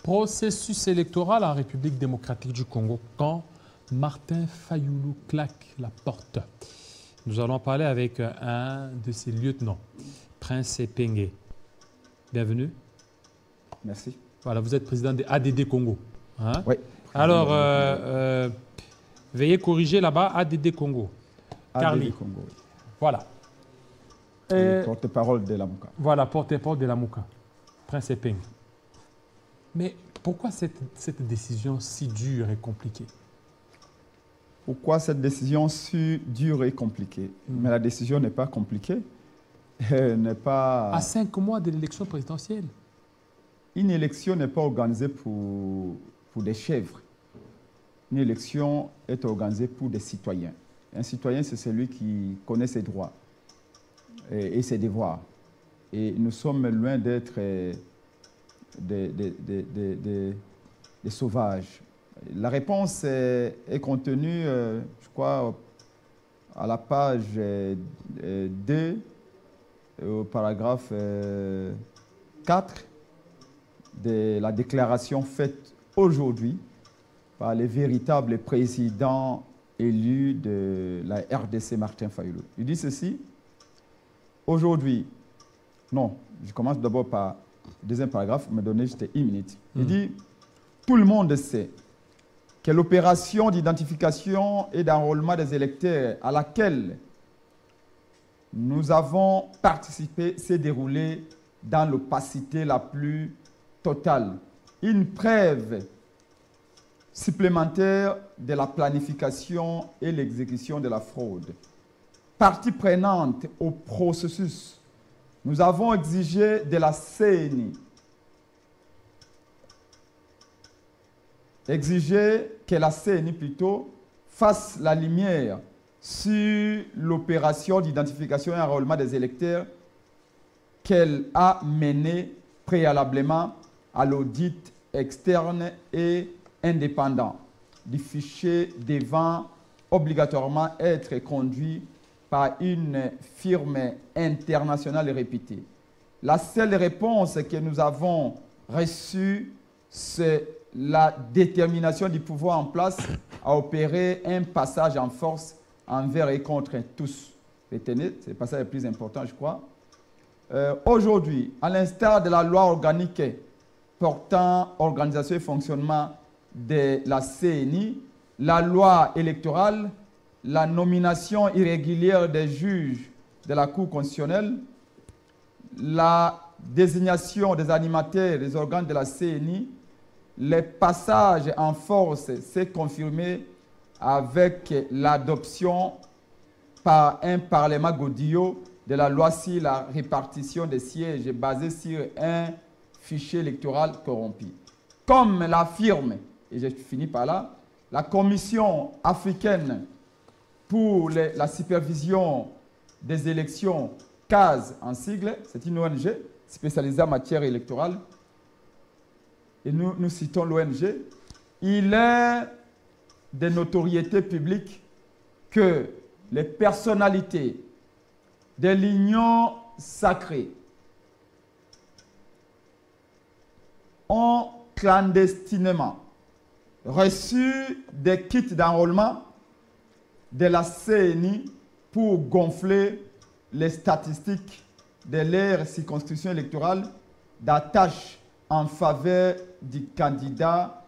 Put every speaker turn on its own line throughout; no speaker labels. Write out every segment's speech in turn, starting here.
Processus électoral en République démocratique du Congo quand Martin Fayulu claque la porte. Nous allons parler avec un de ses lieutenants, Prince Epenge. Bienvenue.
Merci.
Voilà, vous êtes président de ADD Congo. Hein?
Oui.
Alors, veuillez corriger là-bas ADD Congo.
ADD Congo, oui.
Voilà.
Porte-parole de la Mouka.
Voilà, porte-parole de la Mouka. Prince Epenge. Mais pourquoi cette décision si dure et compliquée?
Pourquoi cette décision si dure et compliquée? Mais la décision n'est pas compliquée. N'est pas...
À 5 mois de l'élection présidentielle.
Une élection n'est pas organisée pour des chèvres. Une élection est organisée pour des citoyens. Un citoyen, c'est celui qui connaît ses droits et ses devoirs. Et nous sommes loin d'être des sauvages. La réponse est contenue, je crois, à la page 2, au paragraphe 4 de la déclaration faite aujourd'hui par les véritables présidents élus de la RDC, Martin Fayulu. Il dit ceci: aujourd'hui, non, je commence d'abord par le deuxième paragraphe, vous me donnez juste une minute. Il dit, tout le monde sait que l'opération d'identification et d'enrôlement des électeurs à laquelle nous avons participé s'est déroulée dans l'opacité la plus totale. Une preuve supplémentaire de la planification et l'exécution de la fraude. Partie prenante au processus, nous avons exigé de la CENI, que la CENI plutôt fasse la lumière sur l'opération d'identification et enrôlement des électeurs qu'elle a menée préalablement à l'audit externe et indépendant du fichier devant obligatoirement être conduit par une firme internationale réputée. La seule réponse que nous avons reçue, c'est la détermination du pouvoir en place à opérer un passage en force envers et contre tous. Retenez, c'est le passage le plus important, je crois. Aujourd'hui, à l'instar de la loi organique portant organisation et fonctionnement de la CENI, la loi électorale, la nomination irrégulière des juges de la Cour constitutionnelle, la désignation des animateurs des organes de la CENI, les passages en force s'est confirmé avec l'adoption par un Parlement Godillot de la loi sur la répartition des sièges basée sur un fichier électoral corrompu. Comme l'affirme, et je finis par là, la Commission africaine pour la supervision des élections, CAS en sigle, c'est une ONG spécialisée en matière électorale, et nous citons l'ONG, il est de notoriété publique que les personnalités de l'Union sacrée ont clandestinement reçu des kits d'enrôlement de la CENI pour gonfler les statistiques de leur circonscription électorale d'attache en faveur du candidat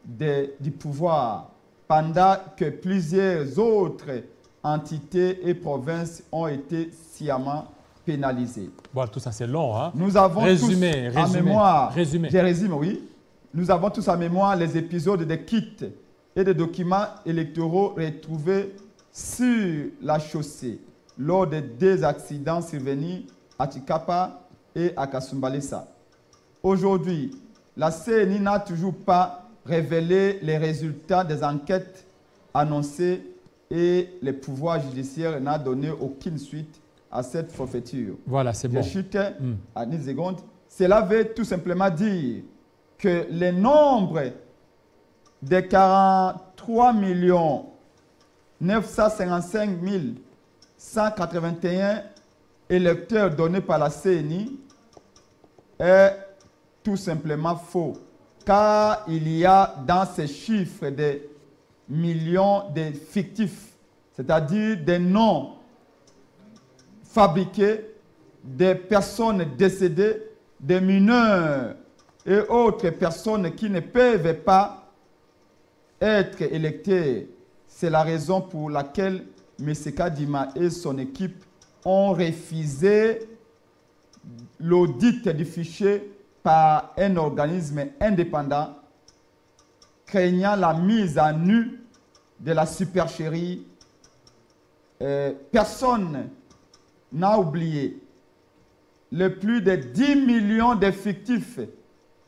du pouvoir, pendant que plusieurs autres entités et provinces ont été sciemment pénalisées.
Bon, tout ça c'est long, hein?
Nous avons tous en mémoire, je résume, oui. Nous avons tous en mémoire les épisodes des kits et des documents électoraux retrouvés sur la chaussée lors des 2 accidents survenus à Tchikapa et à Kasumbalesa. Aujourd'hui, la CENI n'a toujours pas révélé les résultats des enquêtes annoncées et le pouvoir judiciaire n'a donné aucune suite à cette forfaiture.
Voilà, c'est bon.
Je chute à 10 secondes. Cela veut tout simplement dire que le nombre de 43 955 181 électeurs donnés par la CENI est tout simplement faux. car il y a dans ces chiffres des millions de fictifs, c'est-à-dire des noms fabriqués, des personnes décédées, des mineurs et autres personnes qui ne peuvent pas être électées. C'est la raison pour laquelle M. Kadima et son équipe ont refusé l'audit du fichier par un organisme indépendant, craignant la mise à nu de la supercherie. Personne n'a oublié les plus de 10 millions d'effectifs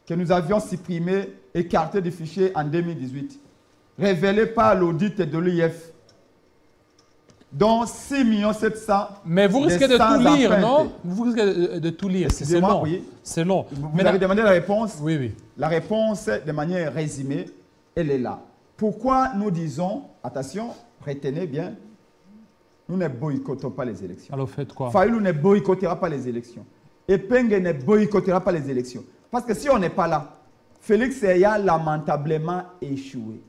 que nous avions supprimés, écartés du fichier en 2018, révélés par l'audit de l'IF, dont 6 700 000.
Mais vous risquez de tout lire, non? Vous risquez de tout lire. C'est long.
Oui.
C'est long.
Vous avez demandé la réponse?
Oui, oui.
La réponse, de manière résumée, elle est là. Pourquoi nous disons, attention, retenez bien, nous ne boycottons pas les élections.
Alors faites quoi?
Fayulu ne boycottera pas les élections. Epenge ne boycottera pas les élections. Parce que si on n'est pas là, Félix a lamentablement échoué.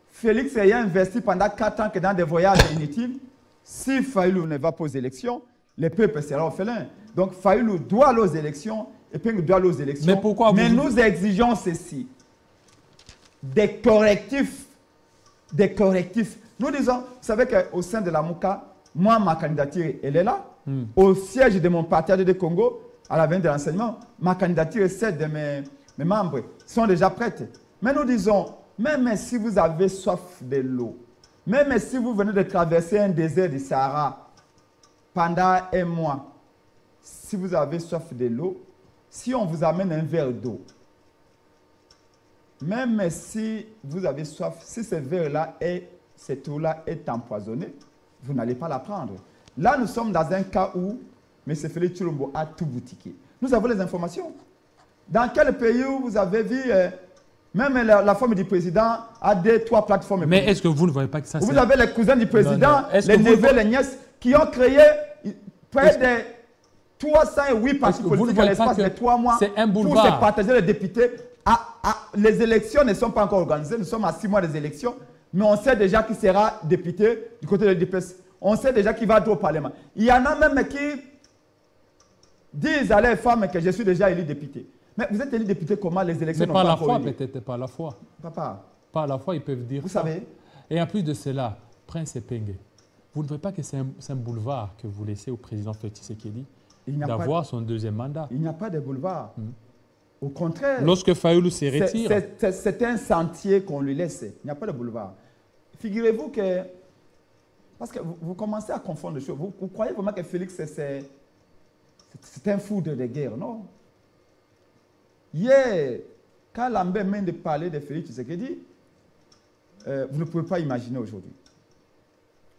Félix a investi pendant 4 ans que dans des voyages inutiles. Si Fayulu ne va pas aux élections, le peuple sera orphelin. Donc Fayulu doit aller aux élections, Epenge doit aller aux élections.
Mais pourquoi
nous exigeons ceci. Des correctifs. Des correctifs. Nous disons, vous savez qu'au sein de la MOUCA, moi, ma candidature, elle est là. Au siège de mon parti de Congo, à la veine de l'enseignement, ma candidature et celle de mes membres sont déjà prêtes. Mais nous disons, même si vous avez soif de l'eau, même si vous venez de traverser un désert du Sahara pendant un mois, si vous avez soif de l'eau, si on vous amène un verre d'eau, même si vous avez soif, si ce verre-là cette eau-là est empoisonnée, vous n'allez pas la prendre. Là, nous sommes dans un cas où M. Félix Tshilombo a tout boutiqué. Nous avons les informations. Dans quel pays où vous avez vu, même la femme du président a 3 plateformes.
Mais est-ce que vous ne voyez pas que ça...
Vous avez les cousins du président, les neveux, les nièces, qui ont créé près de 308 partis politiques en l'espace de 3 mois
pour
se partager les députés. Les élections ne sont pas encore organisées. Nous sommes à 6 mois des élections. Mais on sait déjà qui sera député du côté de l'UDPS. On sait déjà qui va être au Parlement. Il y en a même qui disent à les femmes que je suis déjà élu député. Mais vous êtes élu député comment? Les élections n'ont pas encore eu.
Mais pas la foi, peut-être pas la foi.
Papa.
Pas la foi, ils peuvent dire
vous
ça.
Savez.
Et en plus de cela, Prince Epenge, vous ne voyez pas que c'est un boulevard que vous laissez au président Félix Tshisekedi d'avoir son 2e mandat?
Il n'y a pas de boulevard. Au contraire.
Lorsque Fayulu se retire...
C'est un sentier qu'on lui laisse. Il n'y a pas de boulevard. Figurez-vous que... Parce que vous commencez à confondre les choses. Vous croyez vraiment que Félix, c'est un fou de guerre, non? Hier, quand Lambert vient de parler de Félix Tshisekedi, vous ne pouvez pas imaginer aujourd'hui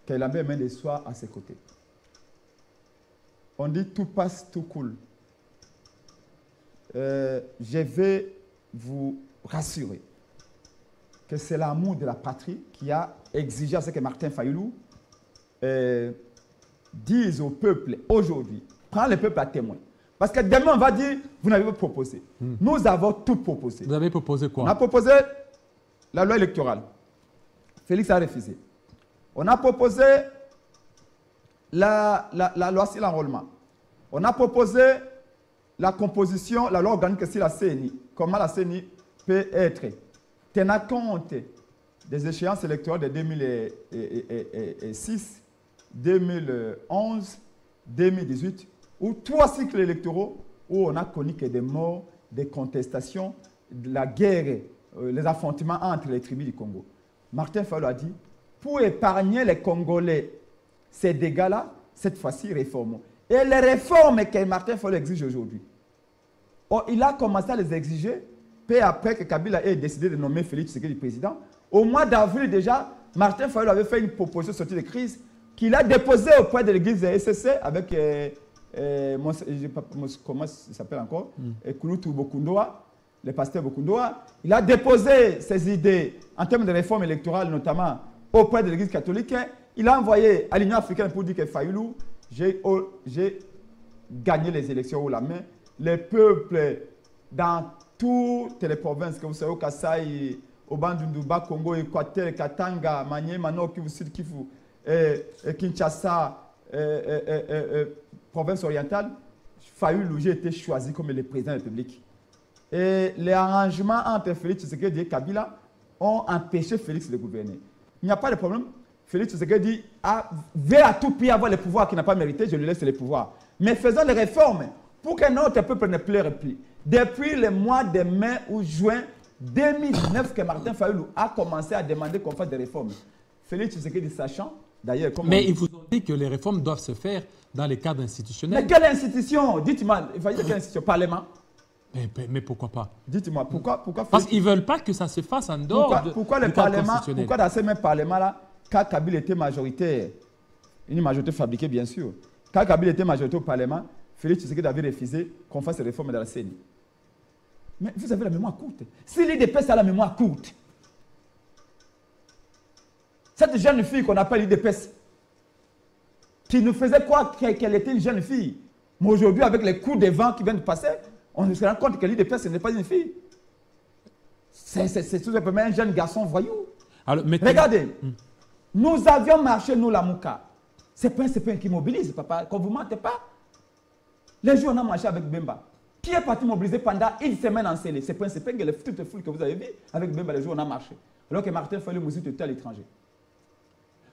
que Lambert Mende soit à ses côtés. On dit tout passe, tout coule. Je vais vous rassurer que c'est l'amour de la patrie qui a exigé à ce que Martin Fayulu dise au peuple aujourd'hui, prends le peuple à témoin. Parce que demain, on va dire, vous n'avez pas proposé. Nous avons tout proposé.
Vous avez proposé quoi?
On a proposé la loi électorale. Félix a refusé. On a proposé la loi sur l'enrôlement. On a proposé la composition, la loi organique sur la CNI. Comment la CNI peut être, tenant compte des échéances électorales de 2006, 2011, 2018, ou 3 cycles électoraux où on a connu que des morts, des contestations, de la guerre, les affrontements entre les tribus du Congo. Martin Fayulu a dit, pour épargner les Congolais ces dégâts-là, cette fois-ci, réformons. Et les réformes que Martin Fayulu exige aujourd'hui, il a commencé à les exiger, peu après que Kabila ait décidé de nommer Félix Tshisekedi président. Au mois d'avril déjà, Martin Fayulu avait fait une proposition de sortie de crise qu'il a déposée auprès de l'église SSC avec, comment il s'appelle encore, Kouloutou Bokundoa, le pasteur Bokundoa. Il a déposé ses idées en termes de réforme électorale, notamment auprès de l'église catholique. Il a envoyé à l'Union africaine pour dire que Fayulu, j'ai gagné les élections haut la main. Les peuples dans toutes les provinces que vous savez, au Kasaï, au Bandundu, Congo, Équateur, Katanga, Maniema, Nord Kivu, Sud Kivu, Kinshasa, province orientale, Fayoulou a été choisi comme le président de la République. Et les arrangements entre Félix Tshisekedi et Kabila ont empêché Félix de gouverner. Il n'y a pas de problème. Félix Tshisekedi veut à tout prix avoir le pouvoir qu'il n'a pas mérité, je lui laisse le pouvoir. Mais faisons les réformes pour que notre peuple ne pleure plus. Depuis le mois de mai ou juin 2019 que Martin Fayoulou a commencé à demander qu'on fasse des réformes. Félix Tshisekedi sachant, d'ailleurs...
Mais ils vous ont dit que les réformes doivent se faire dans les cadres institutionnels.
Mais quelle institution? Dites-moi, il fallait quelle institution? Parlement?
Mais pourquoi pas?
Dites-moi, pourquoi
Parce qu'ils ne veulent pas que ça se fasse en dehors
pourquoi le Parlement, pourquoi dans ces mêmes parlements-là, quand Kabila était majoritaire, une majorité fabriquée bien sûr, quand Kabila était majoritaire au Parlement, Félix Tshisekedi avait refusé qu'on fasse des réformes dans la CENI. Mais vous avez la mémoire courte. Si l'IDPS a la mémoire courte, cette jeune fille qu'on appelle l'IDPS, qui nous faisait croire qu'elle était une jeune fille, mais aujourd'hui, avec les coups de vent qui viennent de passer, on se rend compte que l'IDPS, ce n'est pas une fille. C'est tout simplement un jeune garçon voyou. Alors, regardez, nous avions marché, nous, la Mouka. Ce n'est pas un CPN qui mobilise, papa. Quand vous ne mentez pas. Les jours, on a marché avec Bemba. Qui est parti mobiliser pendant une semaine en scellé? C'est pas un CPN, toutes les foules que vous avez vues. Avec Bemba, les jours, on a marché. Alors que Martin Fayoulou était à l'étranger.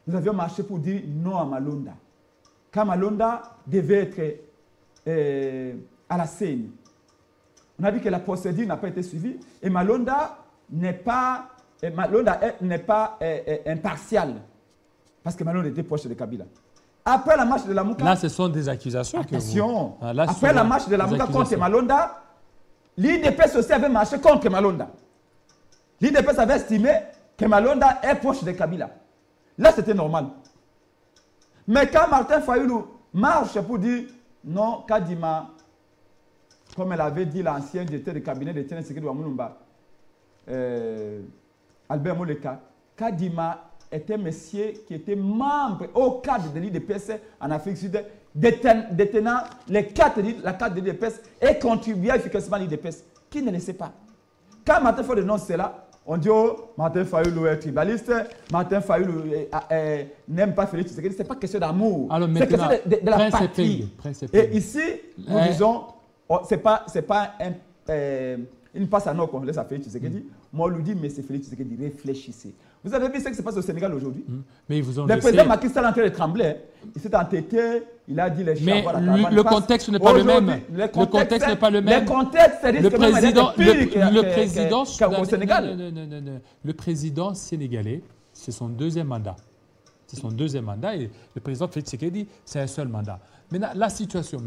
Nous avions marché pour dire non à Malonda. Quand Malonda devait être à la CENI. On a dit que la procédure n'a pas été suivie et Malonda n'est pas impartial. Parce que Malonda était proche de Kabila. Après la marche de la Mouka...
Là, ce sont des accusations.
Attention. Après la marche de la Mouka contre Malonda, l'IDPS aussi avait marché contre Malonda. L'IDPS avait estimé que Malonda est proche de Kabila. Là, c'était normal. Mais quand Martin Fayoulou marche pour dire non, Kadima, comme elle avait dit l'ancien directeur du cabinet de Tshisekedi Wamulumba, Albert Moleka, Kadima était un monsieur qui était membre au cadre de l'IDPS en Afrique du Sud, détenant la carte de l'IDPS et contribuant efficacement à l'IDPS. Qui ne le sait pas? Quand Martin Fayoulou dénonce cela, on dit oh, Martin Fayoulou est tribaliste, Martin Fayoulou n'aime pas Félix Tshisekedi. Ce n'est pas question d'amour, c'est question de la patrie. Et ici, nous disons, ce n'est pas une passe à nos qu'on laisse à Félix Tshisekedi. Moi, on lui dit, mais c'est Félix Tshisekedi, réfléchissez. Vous avez vu ce qui se passe au Sénégal aujourd'hui?
Mais ils vous ont
le président Macky Sall est en train de trembler. Il s'est entêté, il a dit les
mais le contexte n'est pas le même. Le contexte n'est pas le même.
Au Sénégal.
Le président sénégalais, c'est son deuxième mandat. C'est son deuxième mandat et le président Félix Tshisekedi, c'est un seul mandat. Maintenant, la situation,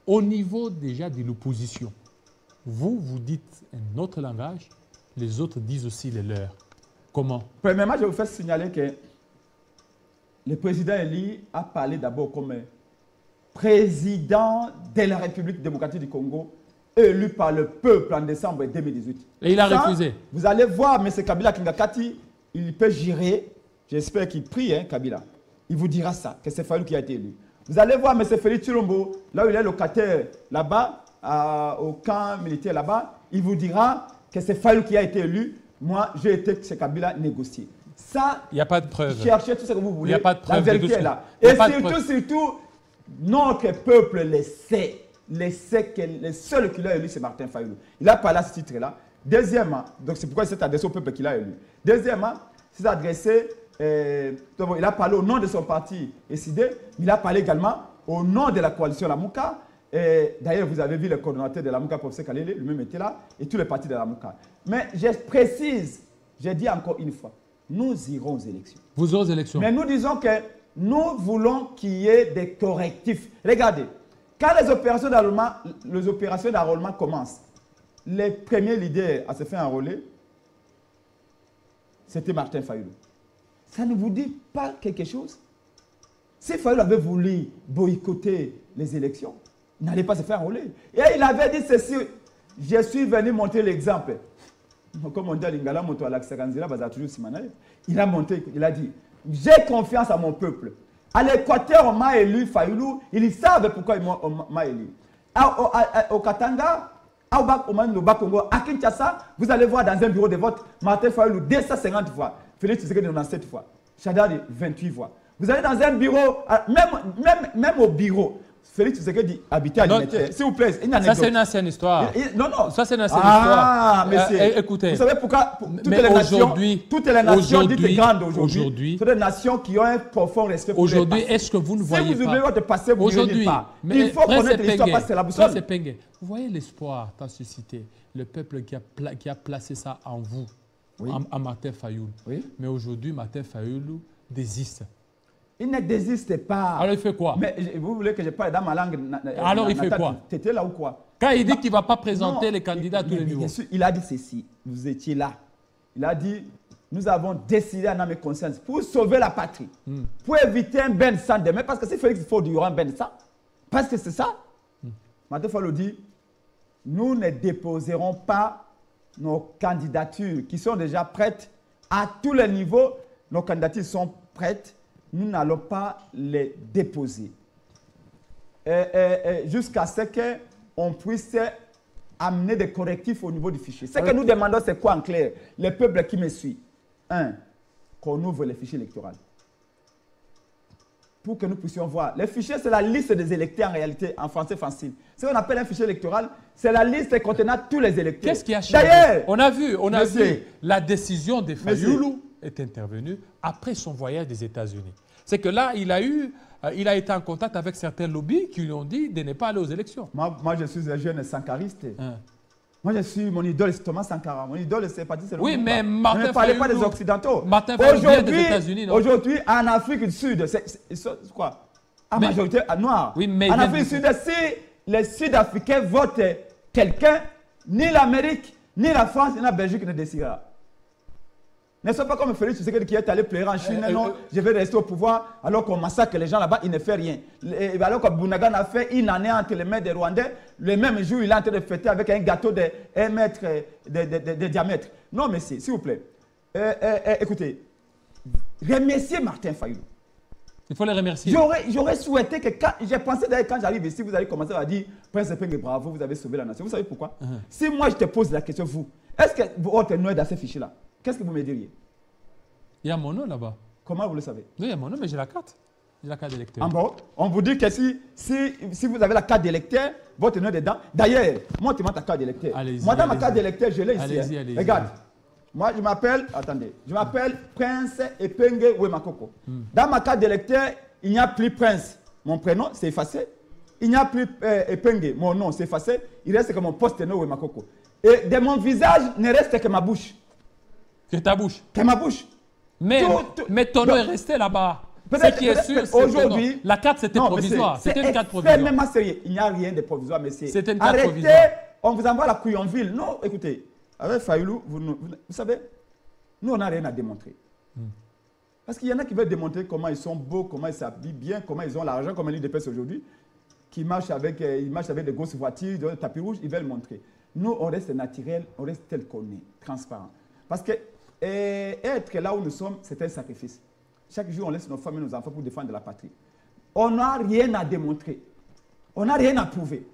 au niveau déjà de l'opposition, vous dites un autre langage, les autres disent aussi les leurs. Comment?
Premièrement, je vous fais signaler que le président élu a parlé d'abord comme président de la République démocratique du Congo, élu par le peuple en décembre 2018.
Et il a refusé.
Vous allez voir M. Kabila Kingakati, il peut gérer, j'espère qu'il prie, hein, Kabila. Il vous dira ça, que c'est Fayoulou qui a été élu. Vous allez voir M. Félix Tshilombo, là où il est locataire, là-bas, au camp militaire là-bas, il vous dira que c'est Fayoulou qui a été élu. Moi, j'ai été chez Kabila négocier. Ça,
il n'y a pas de preuve.
Cherchez tout ce que vous voulez.
Il n'y a pas de preuve.
La vérité est là. Et surtout, notre peuple le sait. Le sait que le seul qui l'a élu, c'est Martin Fayoulou. Il a parlé à ce titre-là. Deuxièmement, donc c'est pourquoi il s'est adressé au peuple qu'il a élu. Deuxièmement, il s'est adressé, il a parlé au nom de son parti SID, mais il a parlé également au nom de la coalition Lamouka. D'ailleurs, vous avez vu le coordonnateur de la Mouka, professeur Kalele, lui-même était là, et tous les partis de la Mouka. Mais je précise, j'ai dit encore une fois, nous irons aux élections.
Vous irez aux élections.
Mais nous disons que nous voulons qu'il y ait des correctifs. Regardez, quand les opérations d'enrôlement commencent, les premiers leaders à se faire enrôler, c'était Martin Fayoulou. Ça ne vous dit pas quelque chose? Si Fayoulou avait voulu boycotter les élections, il n'allait pas se faire enrôler. Et il avait dit ceci, je suis venu montrer l'exemple. Comme on dit à Lingala, il a monté, il a dit, j'ai confiance à mon peuple. À l'Équateur, on m'a élu Fayoulou, ils savent pourquoi on m'a élu. Au Katanga, au Bas-Congo, à Kinshasa, vous allez voir dans un bureau de vote, Martin Fayulu 250 fois, Félix Tshisekedi 97 fois, Chadari 28 fois. Vous allez dans un bureau, même au bureau, Félix Tshisekedi habitait à Limete. S'il vous plaît,
ça c'est une ancienne histoire.
Non.
Ça c'est une ancienne histoire.
Mais
écoutez.
Vous savez pourquoi toutes les nations dites grandes aujourd'hui, sont des nations qui ont un profond respect pour les passés.
Est-ce que vous ne voyez pas?
Si vous oubliez votre passé, vous ne dites pas. Il faut connaître l'histoire parce que c'est la boussole.
Vous voyez l'espoir qu'a suscité le peuple qui a placé ça en vous, en Martin Fayulu.
Oui.
Mais aujourd'hui, Martin Fayulu désiste.
Il ne désiste pas.
Alors il fait quoi?
Mais vous voulez que je parle dans ma langue?
Alors il fait quoi?
Tu étais là ou quoi?
Quand il dit qu'il ne va pas présenter les candidats à tous les niveaux.
Bien sûr, il a dit ceci. Vous étiez là. Il a dit, nous avons décidé en âme et conscience pour sauver la patrie, pour éviter un bain de sang demain. Parce que si Félix Faure, il y aura un bain de sang. Parce que c'est ça. Martin Fayulu dit, nous ne déposerons pas nos candidatures qui sont déjà prêtes à tous les niveaux. Nos candidatures sont prêtes. Nous n'allons pas les déposer jusqu'à ce qu'on puisse amener des correctifs au niveau du fichier. Ce que nous demandons, c'est quoi en clair? Le peuple qui me suit. 1. Qu'on ouvre les fichiers électoraux. Pour que nous puissions voir. Les fichiers, c'est la liste des électeurs en réalité, en français facile. Ce qu'on appelle un fichier électoral, c'est la liste contenant tous les électeurs.
Qu'est-ce qui a changé?
D'ailleurs,
on a vu la décision de Fayulu est intervenu après son voyage des États-Unis. C'est que là, il a été en contact avec certains lobbies qui lui ont dit de ne pas aller aux élections.
Moi je suis un jeune sankariste. Moi, mon idole, c'est Thomas Sankara. Mon idole, c'est Patrice Lumumba.
Oui, mais Martin
ne parlez pas des Occidentaux. Aujourd'hui, en Afrique du Sud, c'est quoi? En majorité noire. Oui, mais en Afrique du Sud, si les Sud-Africains votent quelqu'un, ni l'Amérique, ni la France, ni la Belgique ne décidera. Ne sois pas comme Félix Tshisekedi qui est allé pleurer en Chine. Non, je vais rester au pouvoir alors qu'on massacre les gens là-bas, il ne fait rien. Alors que Bounagan a fait une année entre les mains des Rwandais, le même jour, il est en train de fêter avec un gâteau de 1 mètre de diamètre. Non, monsieur, s'il vous plaît. Écoutez, remerciez Martin Fayulu.
Il faut le remercier.
J'aurais souhaité que j'ai pensé d'ailleurs quand j'arrive ici, vous allez commencer à dire Prince Epenge, bravo, vous avez sauvé la nation. Vous savez pourquoi? Si moi je te pose la question, vous, est-ce que votre nom est dans ces fichiers-là? Qu'est-ce que vous me diriez?
Il y a mon nom là-bas.
Comment vous le savez?
Oui, il y a mon nom, mais j'ai la carte. J'ai la carte d'électeur.
En bon, on vous dit que si vous avez la carte d'électeur, votre nom est dedans. D'ailleurs, montrez-moi ta carte d'électeur. Moi, dans ma carte d'électeur, je l'ai ici. Allez-y. Regarde. Moi, je m'appelle Prince Epenge Ouemakoko. Dans ma carte d'électeur, il n'y a plus Prince. Mon prénom, c'est effacé. Il n'y a plus Epenge. Mon nom, c'est effacé. Il reste que mon poste-nom Ouemakoko. Et de mon visage, ne reste que ma bouche.
Que ta bouche.
Que ma bouche.
Mais ton nom est resté là-bas. Ce qui est sûr, c'est aujourd'hui. La carte, c'était provisoire. C'était une carte provisoire.
C'est même sérieux. Il n'y a rien de provisoire, monsieur.
C'était une carte provisoire.
On vous envoie la couillonville. Non, écoutez, avec Fayulu, vous savez, nous, on n'a rien à démontrer. Parce qu'il y en a qui veulent démontrer comment ils sont beaux, comment ils s'habillent bien, comment ils ont l'argent, comme l'UDPS aujourd'hui, qui marchent avec des grosses voitures, des tapis rouges, ils veulent montrer. Nous, on reste naturel, on reste tel qu'on est, transparent. Parce que être là où nous sommes, c'est un sacrifice. Chaque jour, on laisse nos femmes et nos enfants pour défendre la patrie. On n'a rien à démontrer. On n'a rien à prouver.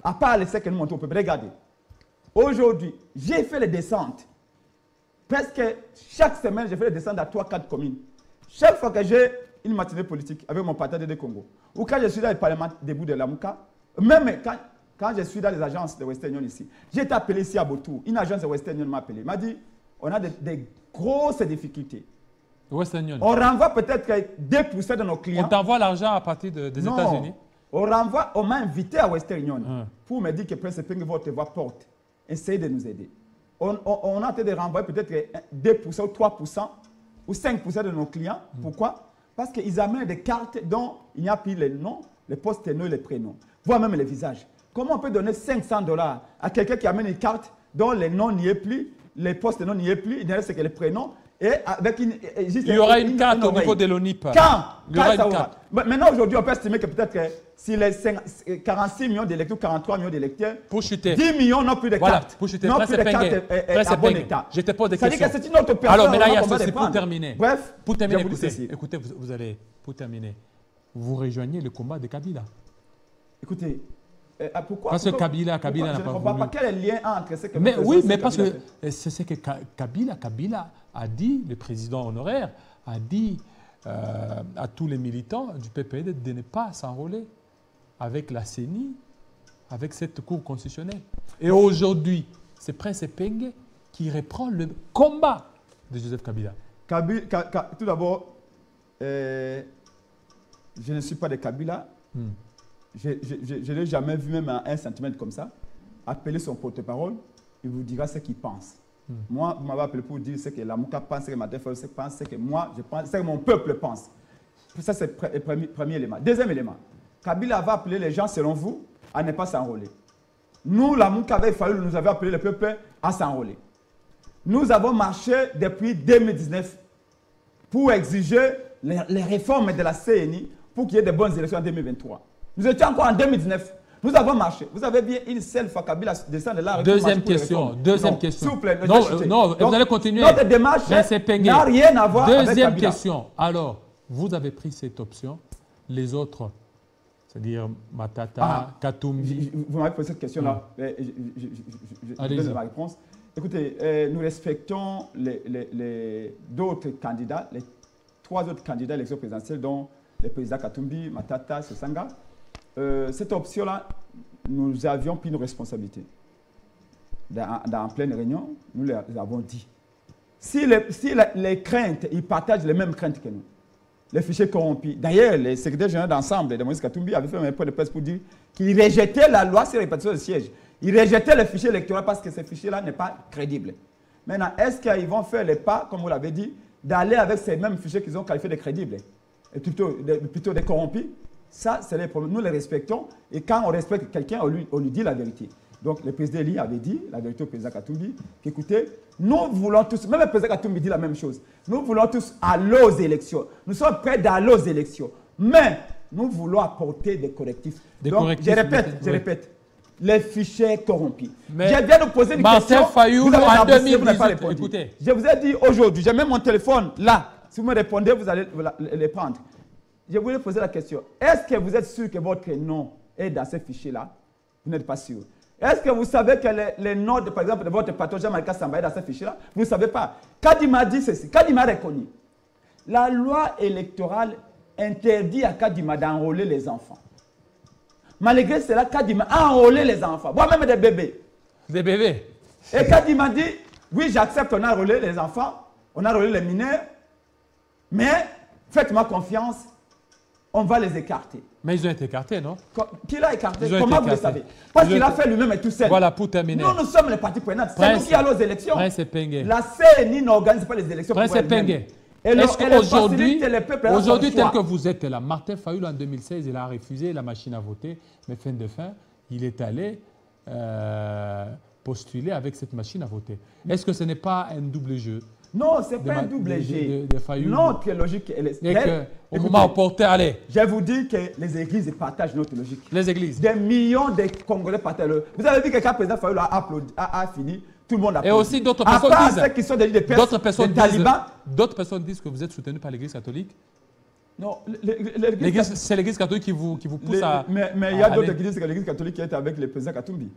À part les faits que nous montrons au peuple. Regardez. Aujourd'hui, j'ai fait les descentes. Presque chaque semaine, j'ai fait les descentes à 3-4 communes. Chaque fois que j'ai une matinée politique avec mon partenaire de Congo, ou quand je suis dans le Parlement debout de Lamouka, même quand je suis dans les agences de Western Union ici, j'ai été appelé ici à Botou. Une agence de Western Union m'a appelé. Il m'a dit, on a des grosses difficultés.
Western Union.
On renvoie peut-être 2% de nos clients.
On t'envoie l'argent à partir des États-Unis?
On m'a invité à Western Union pour me dire que Prince Epenge va te voir porte. Essayez de nous aider. On a tenté de renvoyer peut-être 2% ou 3% ou 5% de nos clients. Pourquoi? Parce qu'ils amènent des cartes dont il n'y a plus les noms, les postes et les prénoms, voire même les visages. Comment on peut donner $500 à quelqu'un qui amène une carte dont les noms n'y est plus, les postes et noms n'y est plus, il ne reste que les prénoms? Et avec il
y aura une carte au niveau de l'ONIP.
Quand
il y aura une carte.
Maintenant, aujourd'hui, on peut estimer que peut-être si les 46 millions d'électeurs, 43 millions d'électeurs,
pour chuter,
10 millions n'ont plus de cartes.
Pour chuter,
n'ont plus de cartes à bon état.
Je te pose des questions.
C'est-à-dire que c'est une autre personne.
Alors, mais là, il y a ceci pour terminer.
Bref,
pour terminer, écoutez, vous allez, pour terminer, vous rejoignez le combat de Kabila.
Écoutez, Pourquoi?
Parce que Kabila n'a pas
Je ne comprends
voulu.
pas quel est le lien entre ce que...
Mais
votre
oui,
président,
mais parce
Kabila
que
fait.
c'est ce que Kabila a dit, le président honoraire a dit à tous les militants du PPD de ne pas s'enrôler avec la CENI, avec cette cour constitutionnelle. Et aujourd'hui, c'est Prince Epenge qui reprend le combat de Joseph Kabila.
Tout d'abord, je ne suis pas de Kabila. Je n'ai jamais vu même un sentiment comme ça. Appeler son porte-parole, il vous dira ce qu'il pense. Moi, vous m'avez appelé pour dire ce que la Mouka pense, ce que Martin Fayulu pense, ce que moi je pense, ce que mon peuple pense. Ça, c'est le premier élément. Deuxième élément, Kabila va appeler les gens, selon vous, à ne pas s'enrôler. Nous, la Mouka avec Fayulu, nous avons appelé le peuple à s'enrôler. Nous avons marché depuis 2019 pour exiger les réformes de la CENI pour qu'il y ait de bonnes élections en 2023. Nous étions encore en 2019. Nous avons marché. Vous avez bien une seule fois Kabila descendre là.
Deuxième question. S'il
vous plaît.
Non, vous allez continuer.
Notre démarche n'a rien à voir avec Kabila.
Deuxième question. Alors, vous avez pris cette option. Les autres, c'est-à-dire Matata, Katumbi.
Vous m'avez posé cette question-là. Je donne ma réponse. Écoutez, nous respectons d'autres candidats, les 3 autres candidats à l'élection présidentielle, dont le président Katumbi, Matata, Sesanga. Cette option-là, nous avions pris nos responsabilités. En pleine réunion, nous les avons dit. Si les craintes, ils partagent les mêmes craintes que nous, les fichiers corrompus. D'ailleurs, le secrétaire général d'ensemble de Moïse Katumbi avait fait un point de presse pour dire qu'il rejetait la loi sur les répartition de sièges. Il rejetait le fichier électoral parce que ce fichier-là n'est pas crédible. Maintenant, est-ce qu'ils vont faire les pas, comme vous l'avez dit, d'aller avec ces mêmes fichiers qu'ils ont qualifiés de crédibles et plutôt de corrompus? Ça, c'est les problèmes. Nous les respectons et quand on respecte quelqu'un, on lui dit la vérité. Donc, le président Eli avait dit la vérité au président Katumbi qu'écoutez, nous voulons tous, même le président Katumbi dit la même chose, nous voulons tous aller aux élections. Nous sommes prêts d'aller aux élections. Mais nous voulons apporter des correctifs. Je répète, les fichiers corrompus. Mais je viens de poser une question.
Fayulu en 2018,
écoutez. Je vous ai dit aujourd'hui, j'ai même mon téléphone là. Si vous me répondez, vous allez les prendre. Je voulais poser la question. Est-ce que vous êtes sûr que votre nom est dans ces fichiers-là? Vous n'êtes pas sûr. Est-ce que vous savez que les noms, par exemple, de votre patron Jean-Marc Samba est dans ces fichiers-là? Vous ne savez pas. Kadima dit ceci. Kadima a reconnu. La loi électorale interdit à Kadima d'enrôler les enfants. Malgré cela, Kadima a enrôlé les enfants, voire même des bébés.
Des bébés.
Et Kadima dit, oui, j'accepte, on a enrôlé les enfants, on a enrôlé les mineurs, mais faites-moi confiance, on va les écarter.
Mais ils ont été écartés, non?
Qui l'a écarté? Comment vous le savez? Parce qu'il a fait lui-même et tout seul.
Voilà, pour terminer.
Nous sommes les partis prenants. C'est nous qui allons aux élections.
Prince Epenge.
La CENI n'organise pas les élections.
Prince Epenge. Est-ce qu'aujourd'hui, tel que vous êtes là, Martin Fayulu en 2016, il a refusé la machine à voter, mais fin de fin, il est allé postuler avec cette machine à voter. Est-ce que ce n'est pas un double jeu?
Non, ce n'est pas un double jeu. Notre logique est...
Au moment opportun, allez.
Je vous dis que les églises partagent notre logique.
Les églises.
Des millions de Congolais partagent. Vous avez vu que quand le président Fayulu a fini, tout le monde a applaudi.
Et aussi d'autres personnes disent...
ceux qui sont des talibans.
D'autres personnes disent que vous êtes soutenu par l'église catholique.
Non,
c'est l'église catholique qui vous pousse à...
Mais il y a d'autres qui disent que l'église catholique qui est avec le président Katumbi.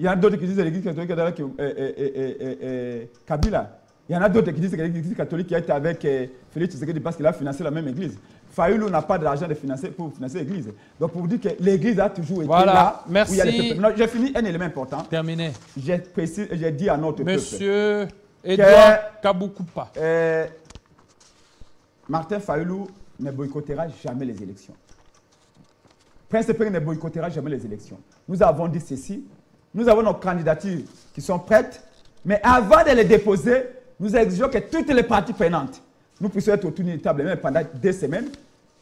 Il y a d'autres qui disent que l'église catholique est avec Kabila. Il y en a d'autres qui disent que l'église catholique qui est avec Félix Tshisekedi parce qu'il a financé la même église. Fayulu n'a pas d'argent pour financer l'église. Donc pour vous dire que l'église a toujours été là.
Merci.
Où il y a les peuples. J'ai fini un élément important.
Terminé.
J'ai dit à notre
Monsieur Edouard Kaboukupa.
Martin Fayulu ne boycottera jamais les élections. Prince Epenge ne boycottera jamais les élections. Nous avons dit ceci. Nous avons nos candidatures qui sont prêtes. Mais avant de les déposer, nous exigeons que toutes les parties prenantes, nous puissions être autour d'une table même pendant 2 semaines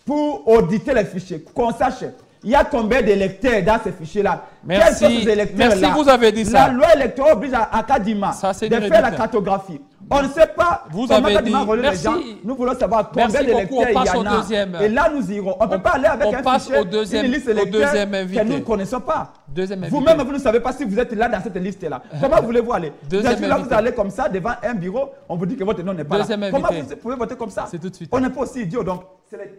pour auditer les fichiers, qu'on sache il y a combien d'électeurs dans ces fichiers-là.
Merci.
Quels sont ces électeurs-là?
Merci, vous avez dit ça.
La loi électorale oblige à Kadima de faire la cartographie. On ne sait pas comment Kadima relève les gens. Nous voulons savoir combien d'électeurs il y en a. Et là, nous irons. On ne peut pas aller avec un fichier, une liste électorale que nous ne connaissons pas. Vous-même, vous ne savez pas si vous êtes là dans cette liste-là. Comment voulez-vous aller? Vous allez comme ça devant un bureau, on vous dit que votre nom n'est pas là. Comment vous pouvez voter comme ça?
C'est tout de suite.
On n'est pas aussi idiot. Donc, c'est les